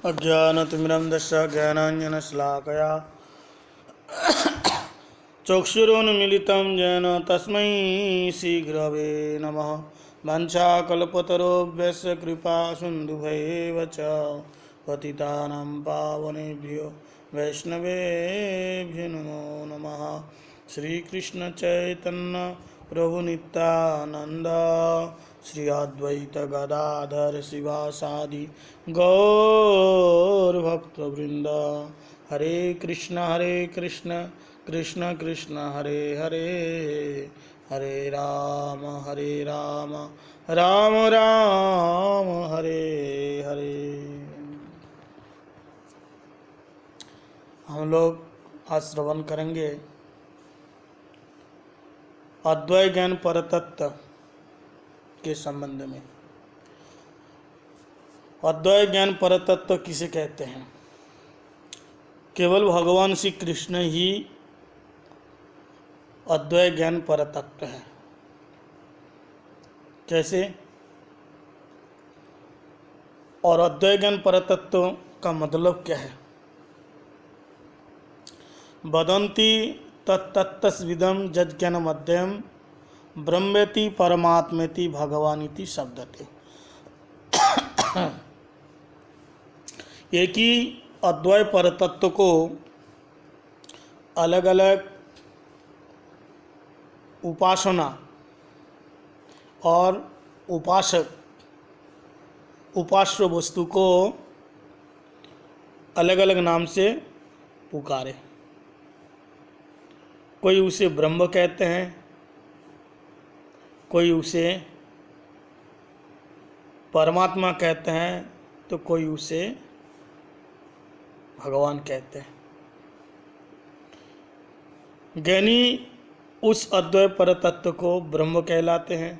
अज्ञानतिमिरन्धस्य ज्ञानाञ्जनशलाकया चक्षुरुन्मीलितं येन तस्मै श्रीगुरवे नमः। वाञ्छाकल्पतरुभ्यश्च कृपासिन्धुभ्यैव च पतितानां पावनेभ्यो वैष्णवेभ्यो नमो नमः। श्रीकृष्ण चैतन्य प्रभु नित्यानंद श्री अद्वैत गदाधर शिवासादि गौर भक्तवृंद। हरे कृष्ण कृष्ण कृष्ण हरे हरे, हरे राम राम राम हरे हरे। हम लोग आज श्रवण करेंगे अद्वैत ज्ञान परतत्व के संबंध में। अद्वैत ज्ञान परतत्व किसे कहते हैं? केवल भगवान श्री कृष्ण ही अद्वैत ज्ञान परतत्व है। कैसे? और अद्वैत ज्ञान परतत्व का मतलब क्या है? वदन्ति तत्तत्तस्विदं जज्ञानमध्यं ब्रह्मेति परमात्मेति भगवानिति शब्दते। एक ही अद्वैत परतत्व को अलग अलग उपासना और उपासक उपास्य वस्तु को अलग अलग नाम से पुकारे। कोई उसे ब्रह्म कहते हैं, कोई उसे परमात्मा कहते हैं, तो कोई उसे भगवान कहते हैं। ज्ञानी उस अद्वैत परतत्व को ब्रह्म कहलाते हैं,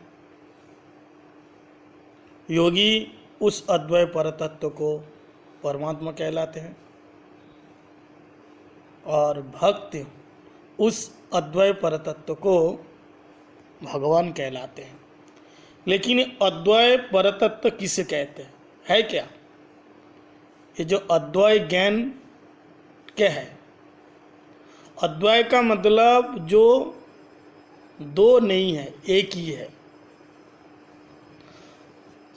योगी उस अद्वैत परतत्व को परमात्मा कहलाते हैं, और भक्त उस अद्वैत परतत्व को भगवान कहलाते हैं। लेकिन अद्वैत परतत्व किसे कहते हैं? है क्या ये जो अद्वैत ज्ञान क्या है? अद्वैत का मतलब जो दो नहीं है, एक ही है।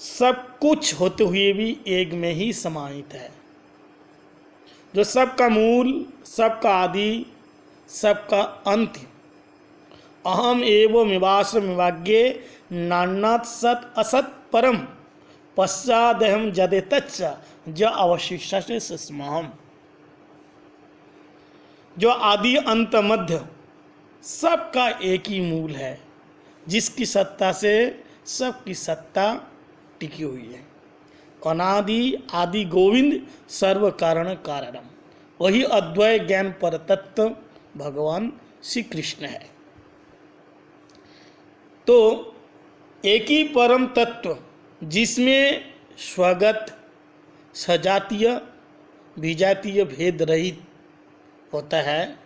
सब कुछ होते हुए भी एक में ही समाहित है, जो सबका मूल, सबका आदि, सबका अंत। अहम एवं विवासमिवाग्ये नान्नात् सत् असत् परम पश्चादहम जदेतच्च ज अवशिष्टस्य स्महम्। जो आदि अंत मध्य सबका एक ही मूल है, जिसकी सत्ता से सबकी सत्ता टिकी हुई है। अनादि आदि गोविंद सर्व कारण कारणम। वही अद्वैत ज्ञान परतत्व भगवान श्री कृष्ण है। तो एक ही परम तत्व जिसमें स्वगत सजातीय विजातीय भेद रहित होता है,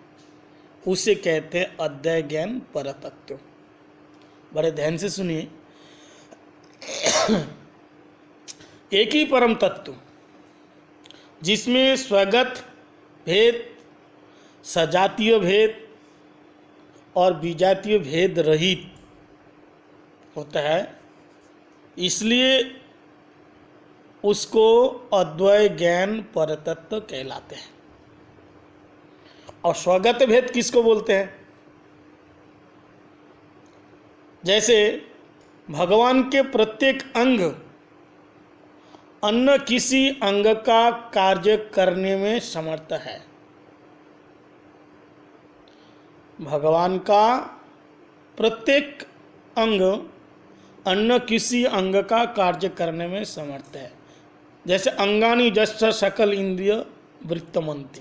उसे कहते हैं अद्वैत ज्ञान परतत्व। बड़े ध्यान से सुनिए। एक ही परम तत्व जिसमें स्वगत भेद, सजातीय भेद और विजातीय भेद रहित होता है, इसलिए उसको अद्वैत ज्ञान परतत्व कहलाते हैं। और स्वगत भेद किसको बोलते हैं? जैसे भगवान के प्रत्येक अंग अन्य किसी अंग का कार्य करने में समर्थ है। भगवान का प्रत्येक अंग अन्य किसी अंग का कार्य करने में समर्थ है। जैसे अंगानी जस्य सकल इंद्रिय वृत्तमंती।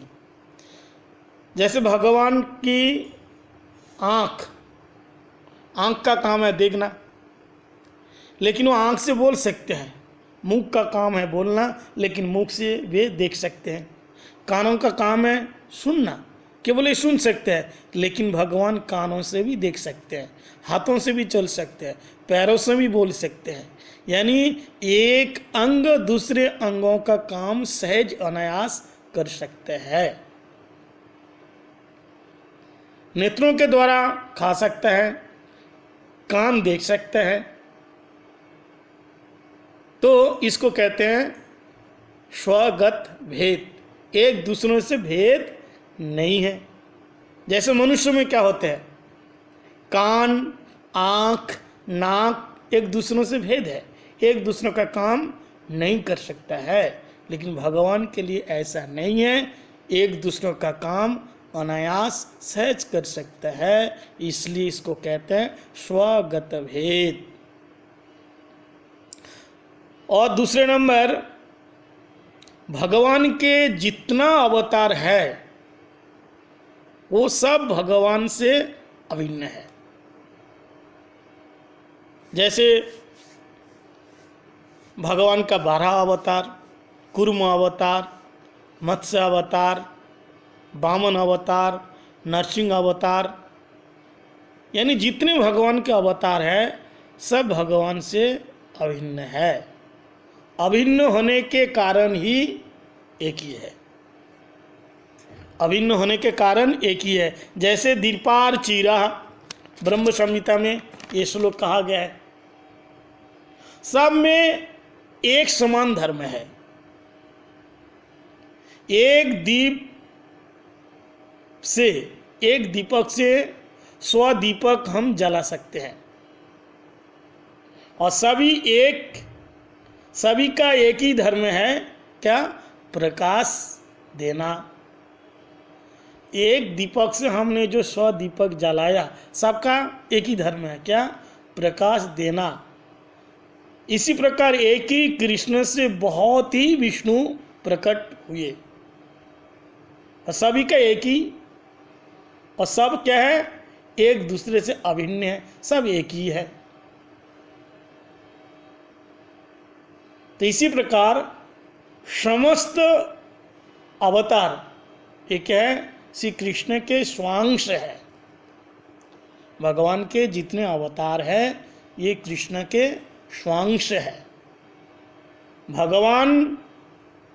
जैसे भगवान की आँख का काम है देखना, लेकिन वो आँख से बोल सकते हैं। मुख का काम है बोलना, लेकिन मुख से वे देख सकते हैं। कानों का काम है सुनना, केवल ये सुन सकते हैं, लेकिन भगवान कानों से भी देख सकते हैं, हाथों से भी चल सकते हैं, पैरों से भी बोल सकते हैं। यानी एक अंग दूसरे अंगों का काम सहज अनायास कर सकते हैं। नेत्रों के द्वारा खा सकते हैं, कान देख सकते हैं, तो इसको कहते हैं स्वगत भेद। एक दूसरों से भेद नहीं है। जैसे मनुष्य में क्या होते हैं, कान, आँख, नाक एक दूसरों से भेद है, एक दूसरों का काम नहीं कर सकता है। लेकिन भगवान के लिए ऐसा नहीं है, एक दूसरों का काम अनायास सहज कर सकता है, इसलिए इसको कहते हैं स्वगत भेद। और दूसरे नंबर, भगवान के जितना अवतार है वो सब भगवान से अभिन्न है। जैसे भगवान का 12 अवतार, कूर्म अवतार, मत्स्य अवतार, वामन अवतार, नरसिंह अवतार, यानी जितने भगवान के अवतार है सब भगवान से अभिन्न है। अभिन्न होने के कारण ही एक ही है, अभिन्न होने के कारण एक ही है। जैसे दीपार चीरा ब्रह्म संहिता में ये श्लोक कहा गया है, सब में एक समान धर्म है। एक दीपक से 100 दीपक हम जला सकते हैं, और सभी का एक ही धर्म है, क्या? प्रकाश देना। एक दीपक से हमने जो 100 दीपक जलाया, सबका एक ही धर्म है, क्या? प्रकाश देना। इसी प्रकार एक ही कृष्ण से बहुत ही विष्णु प्रकट हुए, और सभी का एक ही, और सब क्या है? एक दूसरे से अभिन्न है, सब एक ही है। तो इसी प्रकार समस्त अवतार ये क्या है? श्री कृष्ण के स्वांश है। भगवान के जितने अवतार हैं ये कृष्ण के स्वांश है। भगवान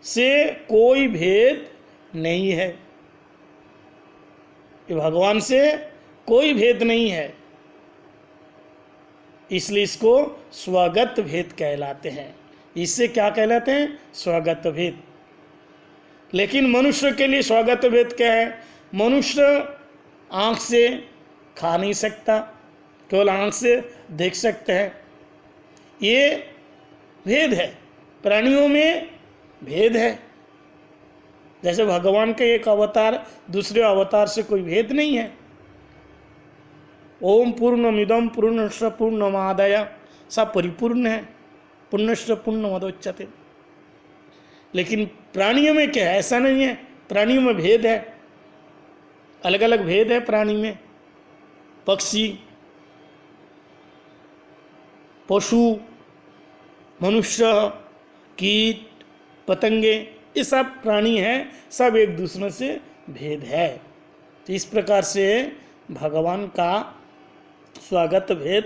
से कोई भेद नहीं है, ये भगवान से कोई भेद नहीं है, इसलिए इसको स्वगत भेद कहलाते हैं। इससे क्या कहलाते हैं? स्वगत भेद। लेकिन मनुष्य के लिए स्वगत भेद क्या है? मनुष्य आँख से खा नहीं सकता, केवल आँख से देख सकते हैं, ये भेद है। प्राणियों में भेद है। जैसे भगवान के एक अवतार दूसरे अवतार से कोई भेद नहीं है। ओम पूर्णमिदं पूर्णस्य पूर्णमादाय, सब परिपूर्ण है, पूर्णस्य पूर्णमुदच्यते। लेकिन प्राणियों में क्या है? ऐसा नहीं है। प्राणियों में भेद है, अलग अलग भेद है प्राणी में। पक्षी, पशु, मनुष्य, कीट, पतंगे, ये सब प्राणी हैं, सब एक दूसरे से भेद है। तो इस प्रकार से भगवान का स्वगत भेद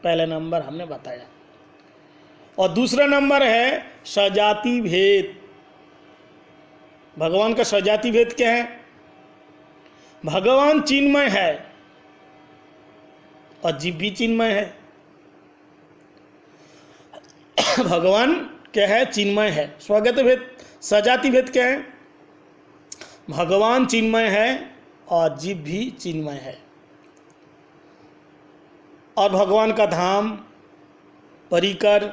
पहले नंबर हमने बताया। और दूसरा नंबर है सजाति भेद। भगवान का सजाति भेद क्या है? भगवान चिन्मय है और जीव भी चिन्मय है। भगवान क्या है? चिन्मय है। स्वगत भेद, सजाति भेद क्या है? भगवान चिन्मय है और जीव भी चिन्मय है। और भगवान का धाम, परिकर,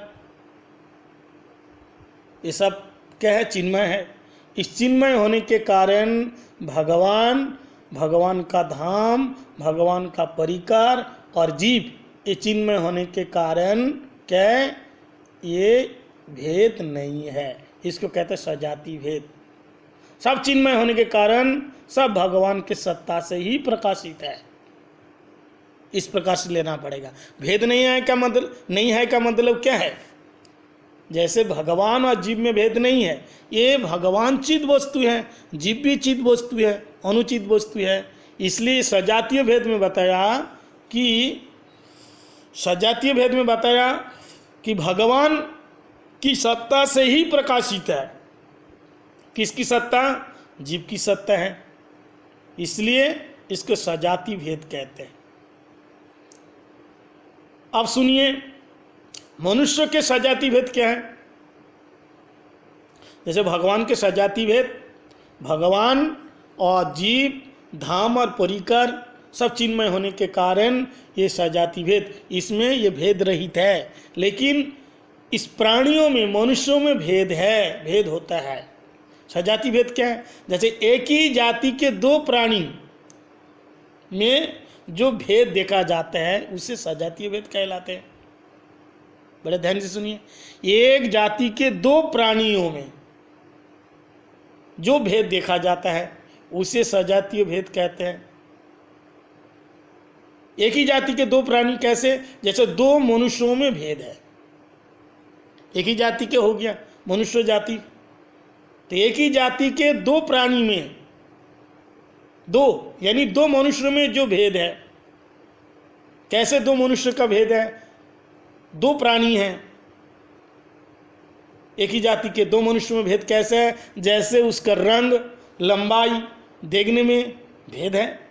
ये सब क्या है? चिन्मय है। इस चिन्मय होने के कारण भगवान का धाम, भगवान का परिकर और जीव, ये चिन्मय होने के कारण क्या है? ये भेद नहीं है। इसको कहते हैं सजाति भेद। सब चिन्मय होने के कारण सब भगवान के सत्ता से ही प्रकाशित है। इस प्रकार से लेना पड़ेगा। भेद नहीं है का मतलब क्या है? जैसे भगवान और जीव में भेद नहीं है, ये भगवान चिद वस्तु है, जीव भी चिद वस्तु है, अनुचित वस्तु है। इसलिए सजातीय भेद में बताया कि भगवान की सत्ता से ही प्रकाशित है। किसकी सत्ता? जीव की सत्ता है, इसलिए इसको सजातीय भेद कहते हैं। अब सुनिए, मनुष्य के सजातीय भेद क्या है? जैसे भगवान के सजातीय भेद, भगवान और जीव, धाम और परिकर सब चिन्मय होने के कारण ये सजातीय भेद, इसमें ये भेद रहित है। लेकिन इस प्राणियों में, मनुष्यों में भेद है, भेद होता है। सजातीय भेद क्या है? जैसे एक ही जाति के दो प्राणी में जो भेद देखा जाता है उसे सजातीय भेद कहलाते हैं। बड़े ध्यान से सुनिए, एक जाति के दो प्राणियों में जो भेद देखा जाता है उसे सजातीय भेद कहते हैं। एक ही जाति के दो प्राणी कैसे? जैसे दो मनुष्यों में भेद है, एक ही जाति के हो गया मनुष्य जाति, तो एक ही जाति के दो प्राणी में, दो यानी दो मनुष्य में जो भेद है, कैसे दो मनुष्य का भेद है? दो प्राणी हैं, एक ही जाति के दो मनुष्य में भेद कैसे है? जैसे उसका रंग, लंबाई देखने में भेद है,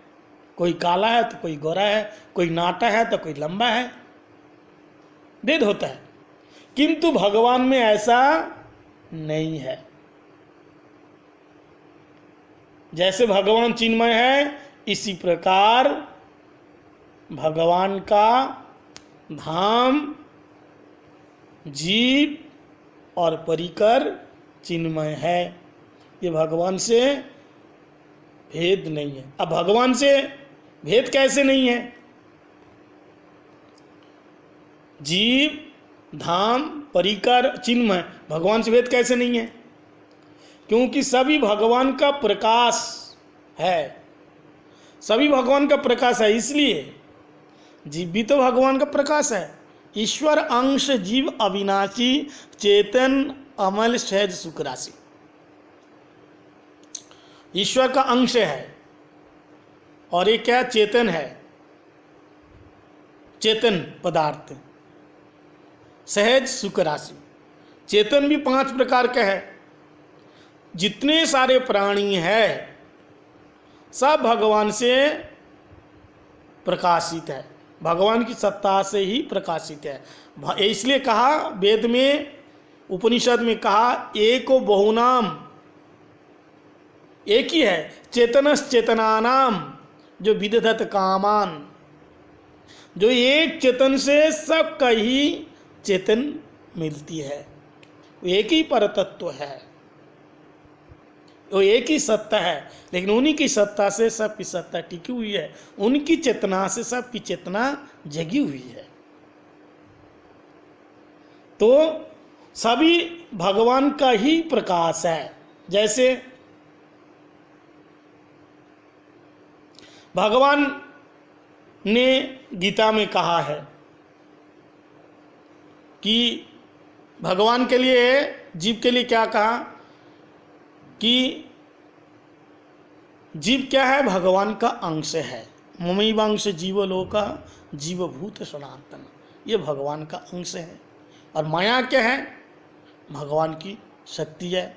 कोई काला है तो कोई गोरा है, कोई नाटा है तो कोई लंबा है, भेद होता है। किंतु भगवान में ऐसा नहीं है। जैसे भगवान चिन्मय है, इसी प्रकार भगवान का धाम, जीव और परिकर चिन्मय है। ये भगवान से भेद नहीं है। अब भगवान से भेद कैसे नहीं है? जीव, धाम, परिकर, चिन्मय, भगवान से भेद कैसे नहीं है? क्योंकि सभी भगवान का प्रकाश है, सभी भगवान का प्रकाश है। इसलिए जीव भी तो भगवान का प्रकाश है। ईश्वर अंश जीव अविनाशी चेतन अमल सहज सुख राशि, ईश्वर का अंश है। और ये क्या? चेतन है, चेतन पदार्थ, सहज सुख राशि। चेतन भी 5 प्रकार का है। जितने सारे प्राणी हैं सब भगवान से प्रकाशित है, भगवान की सत्ता से ही प्रकाशित है। इसलिए कहा वेद में, उपनिषद में कहा, एको बहुनाम, एक ही है, चेतनस चेतनानाम जो विदधत कामान, जो एक चेतन से सबका ही चेतन मिलती है। वो एक ही परतत्व है, वो एक ही सत्ता है, लेकिन उन्हीं की सत्ता से सबकी सत्ता टिकी हुई है, उनकी चेतना से सबकी चेतना जगी हुई है। तो सभी भगवान का ही प्रकाश है। जैसे भगवान ने गीता में कहा है कि भगवान के लिए, जीव के लिए क्या कहा कि जीव क्या है? भगवान का अंश है। ममैवांश जीवलोका जीवभूत सनातन, ये भगवान का अंश है। और माया क्या है? भगवान की शक्ति है।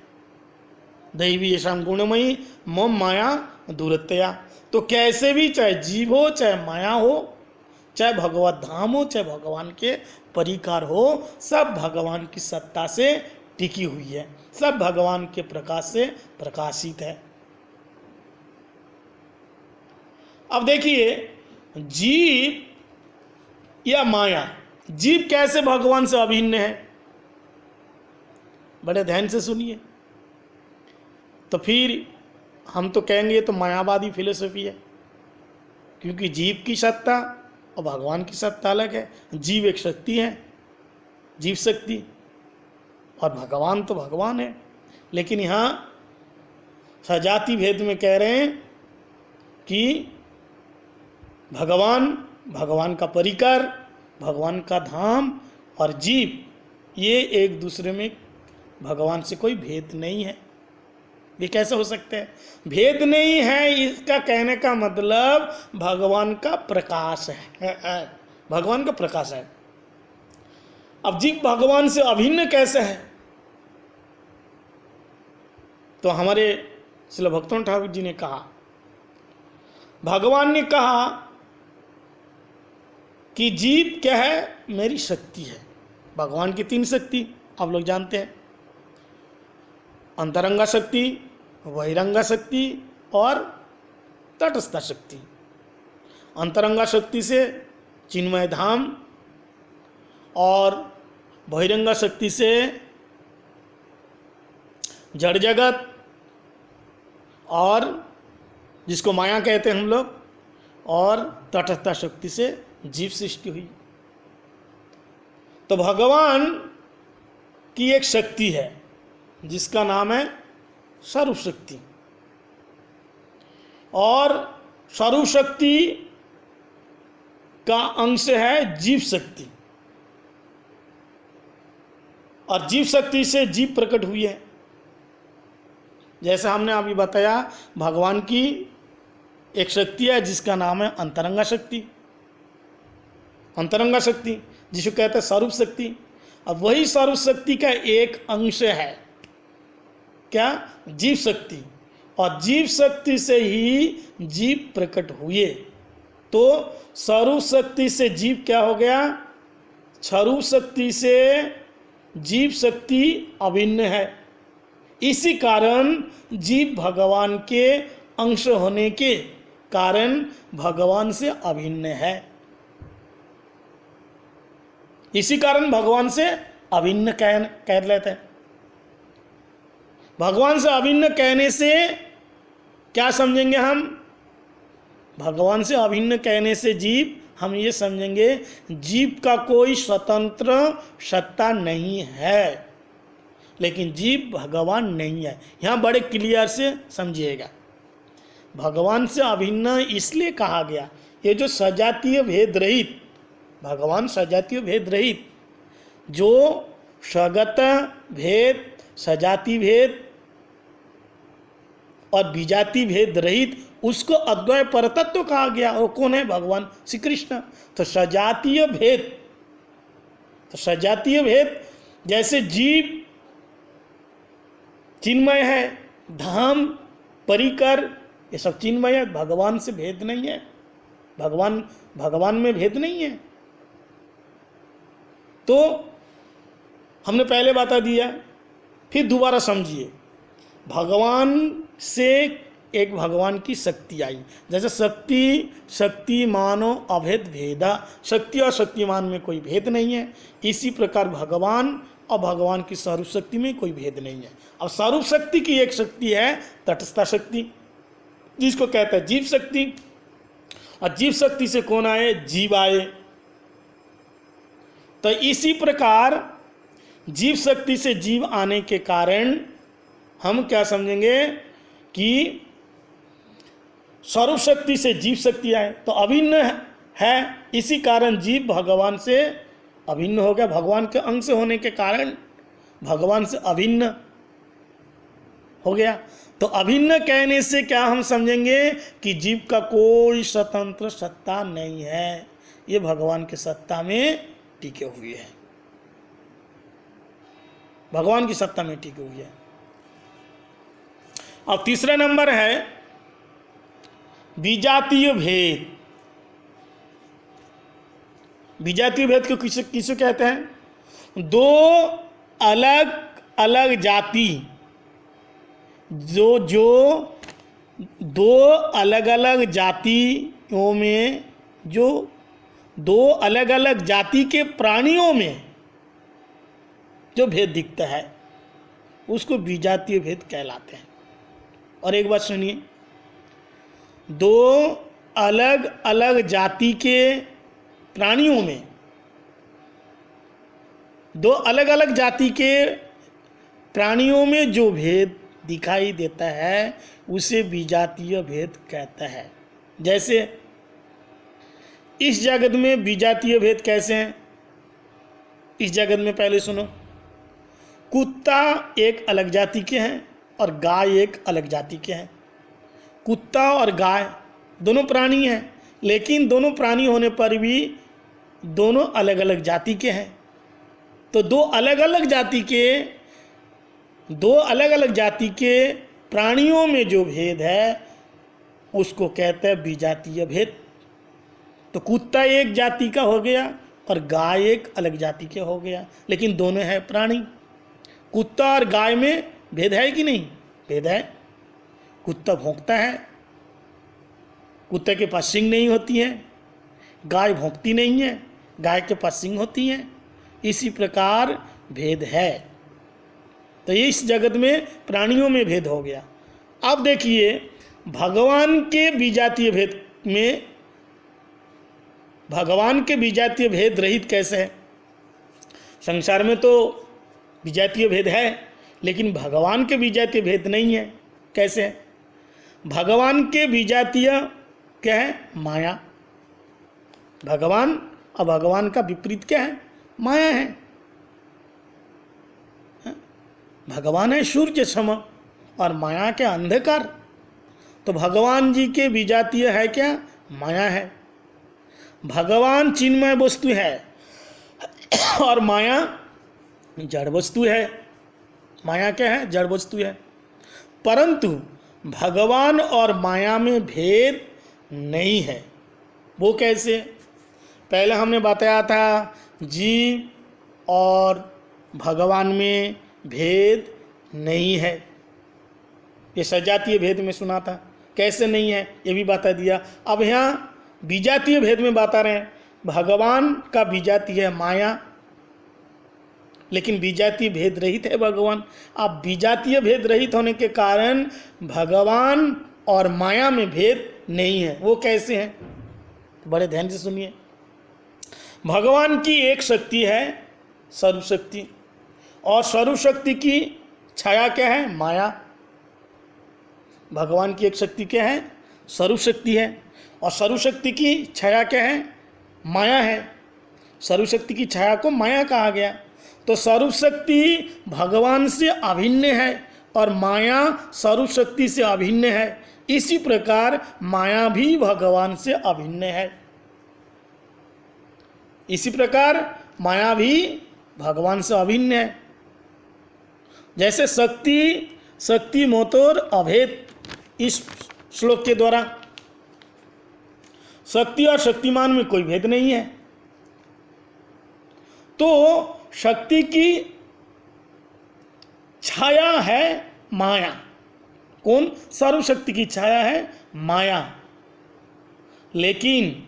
दैवी येषां गुणमयी मम माया दूरतया। तो कैसे भी, चाहे जीव हो, चाहे माया हो, चाहे भगवत धाम हो, चाहे भगवान के परिकार हो, सब भगवान की सत्ता से टिकी हुई है, सब भगवान के प्रकाश से प्रकाशित है। अब देखिए, जीव या माया, जीव कैसे भगवान से अभिन्न है? बड़े ध्यान से सुनिए। तो फिर हम तो कहेंगे ये तो मायावादी फिलोसफी है, क्योंकि जीव की सत्ता और भगवान की सत्ता अलग है। जीव एक शक्ति है, जीव शक्ति, और भगवान तो भगवान है। लेकिन यहाँ सजाति भेद में कह रहे हैं कि भगवान, भगवान का परिकर, भगवान का धाम और जीव ये एक दूसरे में भगवान से कोई भेद नहीं है। ये कैसे हो सकता है? भेद नहीं है, इसका कहने का मतलब भगवान का प्रकाश है, भगवान का प्रकाश है। अब जीव भगवान से अभिन्न कैसे है? तो हमारे श्रील भक्तों ठाकुर जी ने कहा, भगवान ने कहा कि जीव क्या है? मेरी शक्ति है। भगवान की 3 शक्ति आप लोग जानते हैं, अंतरंगा शक्ति, बहिरंगा शक्ति और तटस्थ शक्ति। अंतरंगा शक्ति से चिन्मय धाम और बहिरंगा शक्ति से जड़ जगत और जिसको माया कहते हैं हम लोग, और तटस्थ शक्ति से जीव सृष्टि हुई। तो भगवान की एक शक्ति है जिसका नाम है स्वरूप शक्ति, और स्वरूप शक्ति का अंश है जीव शक्ति, और जीव शक्ति से जीव प्रकट हुई है। जैसे हमने अभी बताया, भगवान की एक शक्ति है जिसका नाम है अंतरंगा शक्ति, अंतरंगा शक्ति जिसको कहते हैं स्वरूप शक्ति। अब वही स्वरूप शक्ति का एक अंश है क्या? जीव शक्ति, और जीव शक्ति से ही जीव प्रकट हुए। तो स्वरूप शक्ति से जीव क्या हो गया? स्वरूप शक्ति से जीव शक्ति अभिन्न है। इसी कारण जीव भगवान के अंश होने के कारण भगवान से अभिन्न है। इसी कारण भगवान से अभिन्न कह लेते हैं। भगवान से अभिन्न कहने से क्या समझेंगे हम? भगवान से अभिन्न कहने से जीव, हम ये समझेंगे जीव का कोई स्वतंत्र सत्ता नहीं है, लेकिन जीव भगवान नहीं है। यहाँ बड़े क्लियर से समझिएगा। भगवान से अभिन्न इसलिए कहा गया, ये जो सजातीय भेद रहित, भगवान सजातीय भेद रहित, जो स्वगत भेद, सजाति भेद और विजाति भेद रहित, उसको अद्वय परतत्व कहा गया। और कौन है? भगवान श्री कृष्ण। तो सजातीय भेद, तो सजातीय भेद जैसे जीव चिन्मय है, धाम, परिकर, ये सब चिन्मय है, भगवान से भेद नहीं है। भगवान में भेद नहीं है। तो हमने पहले बता दिया, फिर दोबारा समझिए। भगवान से एक भगवान की शक्ति आई, जैसे शक्तिमानो अभेद भेदा, शक्ति और शक्तिमान में कोई भेद नहीं है। इसी प्रकार भगवान और भगवान की स्वरूप शक्ति में कोई भेद नहीं है। अब स्वरूप शक्ति की एक शक्ति है तटस्थ शक्ति, जिसको कहते हैं जीव शक्ति, और जीव शक्ति से कौन आए? जीव आए। तो इसी प्रकार जीव शक्ति से जीव आने के कारण हम क्या समझेंगे कि स्वरूप शक्ति से जीव शक्ति आए तो अभिन्न है। इसी कारण जीव भगवान से अभिन्न हो गया। भगवान के अंश होने के कारण भगवान से अभिन्न हो गया। तो अभिन्न कहने से क्या हम समझेंगे कि जीव का कोई स्वतंत्र सत्ता नहीं है, ये भगवान की सत्ता में टिके हुए है, भगवान की सत्ता में टिके हुए है। अब तीसरा नंबर है विजातीय भेद। विजातीय भेद को किसे कहते हैं? दो अलग अलग जाति, जो दो अलग अलग जातियों में, जो दो अलग अलग जाति के प्राणियों में जो भेद दिखता है उसको विजातीय भेद कहलाते हैं। और एक बात सुनिए, दो अलग अलग जाति के प्राणियों में, दो अलग अलग जाति के प्राणियों में जो भेद दिखाई देता है उसे विजातीय भेद कहता है। जैसे इस जगत में विजातीय भेद कैसे हैं? इस जगत में पहले सुनो, कुत्ता एक अलग जाति के हैं और गाय एक अलग जाति के हैं। कुत्ता और गाय दोनों प्राणी हैं, लेकिन दोनों प्राणी होने पर भी दोनों अलग अलग जाति के हैं। तो दो अलग अलग जाति के प्राणियों में जो भेद है उसको कहते हैं विजातीय भेद। तो कुत्ता एक जाति का हो गया और गाय एक अलग जाति के हो गया, लेकिन दोनों है प्राणी। कुत्ता और गाय में भेद है कि नहीं? भेद है। कुत्ता भौंकता है, कुत्ते के पास सींग नहीं होती है, गाय भौंकती नहीं है, गाय के पास सींग होती है। इसी प्रकार भेद है। तो इस जगत में प्राणियों में भेद हो गया। अब देखिए भगवान के विजातीय भेद में, भगवान के विजातीय भेद रहित कैसे है? संसार में तो विजातीय भेद है, लेकिन भगवान के विजातीय भेद नहीं है। कैसे है? भगवान के विजातीय क्या है? माया। भगवान और भगवान का विपरीत क्या है? माया है। भगवान है सूर्य सम और माया क्या? अंधकार। तो भगवान जी के विजातीय है क्या? माया है। भगवान चिन्मय वस्तु है और माया जड़ वस्तु है। माया क्या है? जड़ वस्तु है। परंतु भगवान और माया में भेद नहीं है। वो कैसे? पहले हमने बताया था जीव और भगवान में भेद नहीं है। ये सजातीय भेद में सुना था। कैसे नहीं है ये भी बता दिया। अब यहाँ विजातीय भेद में बता रहे हैं। भगवान का विजातीय है माया, लेकिन विजातीय भेद रहित है भगवान। अब विजातीय भेद रहित होने के कारण भगवान और माया में भेद नहीं है। वो कैसे है? बड़े ध्यान से सुनिए। भगवान की एक शक्ति है सर्वशक्ति, और सर्वशक्ति की छाया क्या है? माया। भगवान की एक शक्ति क्या है? सर्वशक्ति है, और सर्वशक्ति की छाया क्या है? माया है। सर्वशक्ति की छाया को माया कहा गया। तो सर्वशक्ति भगवान से अभिन्न है और माया सर्वशक्ति से अभिन्न है। इसी प्रकार माया भी भगवान से अभिन्न है। इसी प्रकार माया भी भगवान से अभिन्न है। जैसे शक्ति मोतोर अभेद, इस श्लोक के द्वारा शक्ति और शक्तिमान में कोई भेद नहीं है। तो शक्ति की छाया है माया। कौन? सर्वशक्ति की छाया है माया, लेकिन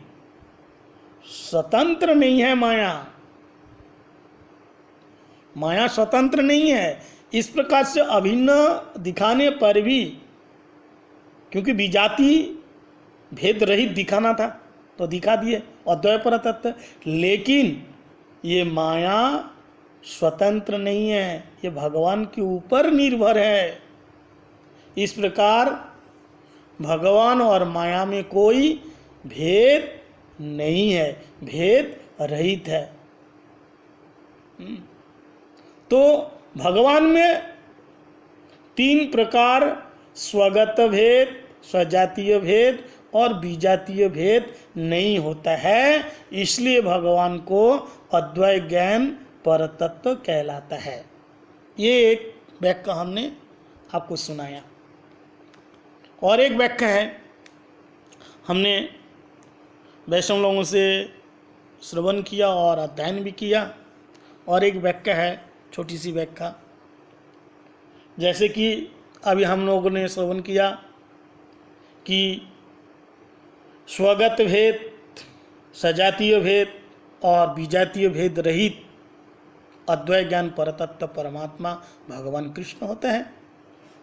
स्वतंत्र नहीं है माया। माया स्वतंत्र नहीं है। इस प्रकार से अभिन्न दिखाने पर भी, क्योंकि विजाति भेद रहित दिखाना था तो दिखा दिए अद्वय परतत्व, लेकिन ये माया स्वतंत्र नहीं है, ये भगवान के ऊपर निर्भर है। इस प्रकार भगवान और माया में कोई भेद नहीं है, भेद रहित है। तो भगवान में तीन प्रकार स्वगत भेद, स्वजातीय भेद और विजातीय भेद नहीं होता है। इसलिए भगवान को अद्वय ज्ञान परतत्व कहलाता है। ये एक वाक्य हमने आपको सुनाया। और एक वाक्य है, हमने वैष्णव लोगों से श्रवण किया और अध्ययन भी किया। और एक वाक्य है, छोटी सी व्याख्या, जैसे कि अभी हम लोगों ने श्रवण किया कि स्वगत भेद, सजातीय भेद और विजातीय भेद रहित अद्वय ज्ञान परतत्व परमात्मा भगवान कृष्ण होते हैं।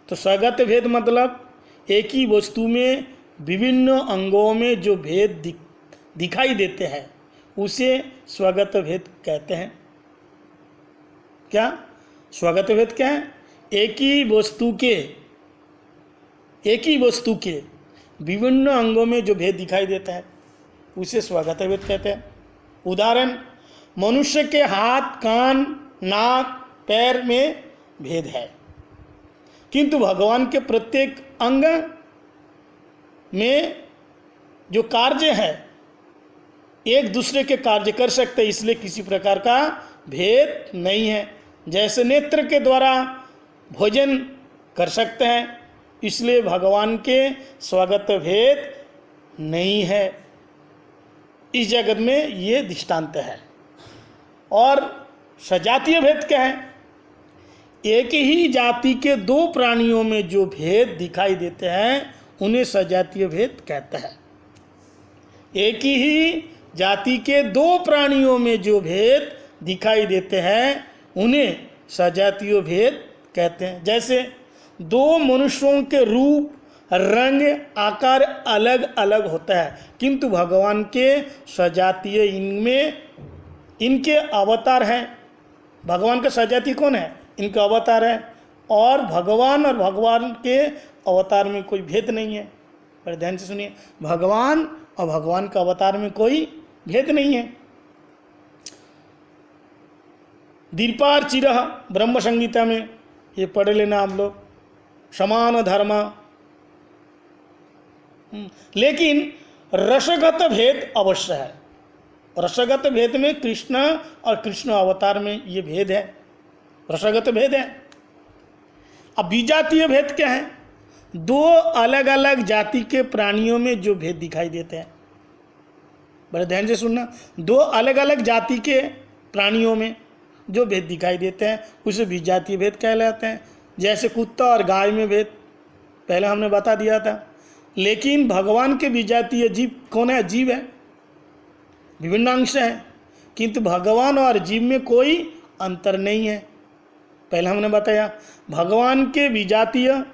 तो स्वगत भेद मतलब एक ही वस्तु में विभिन्न अंगों में जो भेद दिखाई देते हैं उसे स्वगत भेद कहते हैं। क्या स्वगत भेद क्या है? एक ही वस्तु के विभिन्न अंगों में जो भेद दिखाई देता है उसे स्वगत भेद कहते हैं। उदाहरण, मनुष्य के हाथ, कान, नाक, पैर में भेद है, किंतु भगवान के प्रत्येक अंग में जो कार्य है एक दूसरे के कार्य कर सकते हैं, इसलिए किसी प्रकार का भेद नहीं है। जैसे नेत्र के द्वारा भोजन कर सकते हैं, इसलिए भगवान के स्वगत भेद नहीं है। इस जगत में ये दृष्टांत है। और सजातीय भेद क्या है? एक ही जाति के दो प्राणियों में जो भेद दिखाई देते हैं उन्हें सजातीय भेद कहते हैं। एक ही जाति के दो प्राणियों में जो भेद दिखाई देते हैं उन्हें सजातीय भेद कहते हैं। जैसे दो मनुष्यों के रूप, रंग, आकार अलग अलग होता है, किंतु भगवान के सजातीय इनमें इनके अवतार हैं। भगवान का सजाती कौन है? इनका अवतार है। और भगवान के अवतार में कोई भेद नहीं है। पर ध्यान से सुनिए, भगवान और भगवान का अवतार में कोई भेद नहीं है। दीपार चिरह ब्रह्म संगीता में ये पढ़ लेना आप लोग, समान धर्म। लेकिन रसगत भेद अवश्य है। रसगत भेद में कृष्ण और कृष्ण अवतार में ये भेद है, रसगत भेद है। अब विजातीय भेद क्या है? दो अलग अलग जाति के प्राणियों में जो भेद दिखाई देते हैं, बड़े ध्यान से सुनना, दो अलग अलग जाति के प्राणियों में जो भेद दिखाई देते हैं उसे विजातीय भेद कहलाते हैं। जैसे कुत्ता और गाय में भेद पहले हमने बता दिया था। लेकिन भगवान के विजातीय जीव कौन है? जीव है, विभिन्न अंश हैं, किंतु भगवान और जीव में कोई अंतर नहीं है। पहले हमने बताया भगवान के विजातीय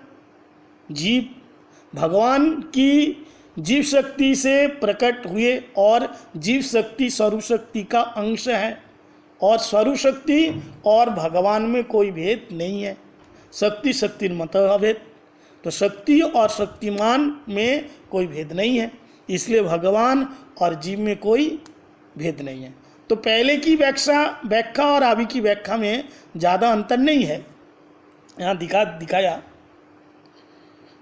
जीव भगवान की जीव शक्ति से प्रकट हुए और जीव शक्ति स्वरूप शक्ति का अंश है, और स्वरूप शक्ति और भगवान में कोई भेद नहीं है। शक्ति शक्तिमत अभेद, तो शक्ति और शक्तिमान में कोई भेद नहीं है, इसलिए भगवान और जीव में कोई भेद नहीं है। तो पहले की व्याख्या और अभी की व्याख्या में ज़्यादा अंतर नहीं है। यहाँ दिखाया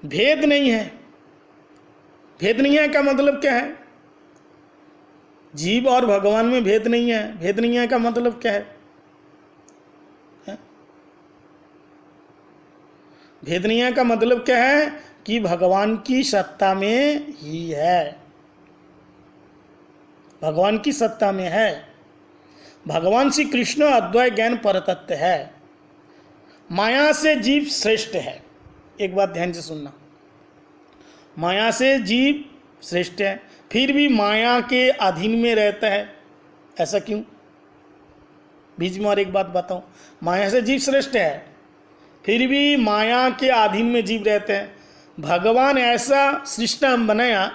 भेद नहीं है। भेद नहीं है का मतलब क्या है? जीव और भगवान में भेद नहीं है। भेद नहीं है का मतलब क्या है? भेद नहीं है का मतलब क्या है? कि भगवान की सत्ता में ही है, भगवान की सत्ता में है। भगवान श्री कृष्ण अद्वैत ज्ञान परतत्व है। माया से जीव श्रेष्ठ है। एक बात ध्यान से सुनना, माया से जीव श्रेष्ठ है, फिर भी माया के अधीन में रहता है। ऐसा क्यों? बीच में और एक बात बताऊं, माया से जीव श्रेष्ठ है, फिर भी माया के अधीन में जीव रहते हैं। भगवान ऐसा सिस्टम बनाया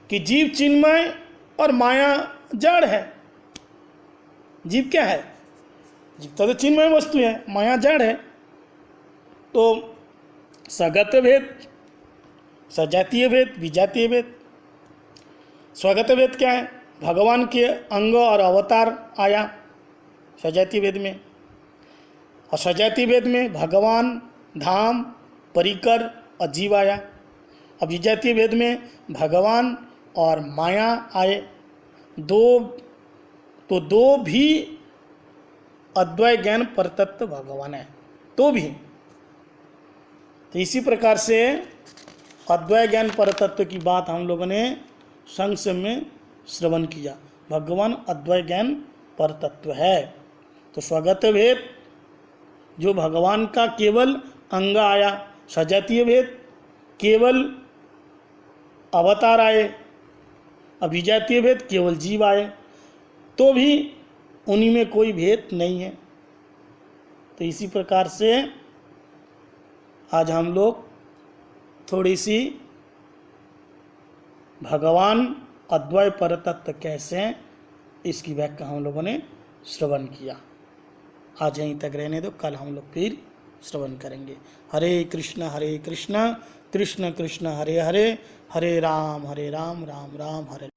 कि जीव चिन्मय और माया जड़ है। जीव क्या है? जीव तो चिन्मय वस्तु है, माया जड़ है। तो स्वगत भेद, सजातीय भेद, विजातीय भेद। स्वगत भेद क्या है? भगवान के अंग और अवतार आया सजातीय भेद में, और सजातीय भेद में भगवान, धाम, परिकर और जीव आया। अब विजातीय भेद में भगवान और माया आए। दो भी अद्वैत ज्ञान परतत्व भगवान है, तो भी। तो इसी प्रकार से अद्वैत ज्ञान परतत्व की बात हम लोगों ने संक्षेप में श्रवण किया। भगवान अद्वैत ज्ञान परतत्व है। तो स्वगत भेद जो भगवान का केवल अंग आया, सजातीय भेद केवल अवतार आए, अभिजातीय भेद केवल जीव आए, तो भी उन्हीं में कोई भेद नहीं है। तो इसी प्रकार से आज हम लोग थोड़ी सी भगवान अद्वैत परतत्व कैसे हैं इसकी व्याख्या हम लोगों ने श्रवण किया। आज यहीं तक रहने दो, कल हम लोग फिर श्रवण करेंगे। हरे कृष्ण कृष्ण कृष्ण हरे हरे, हरे राम राम राम हरे।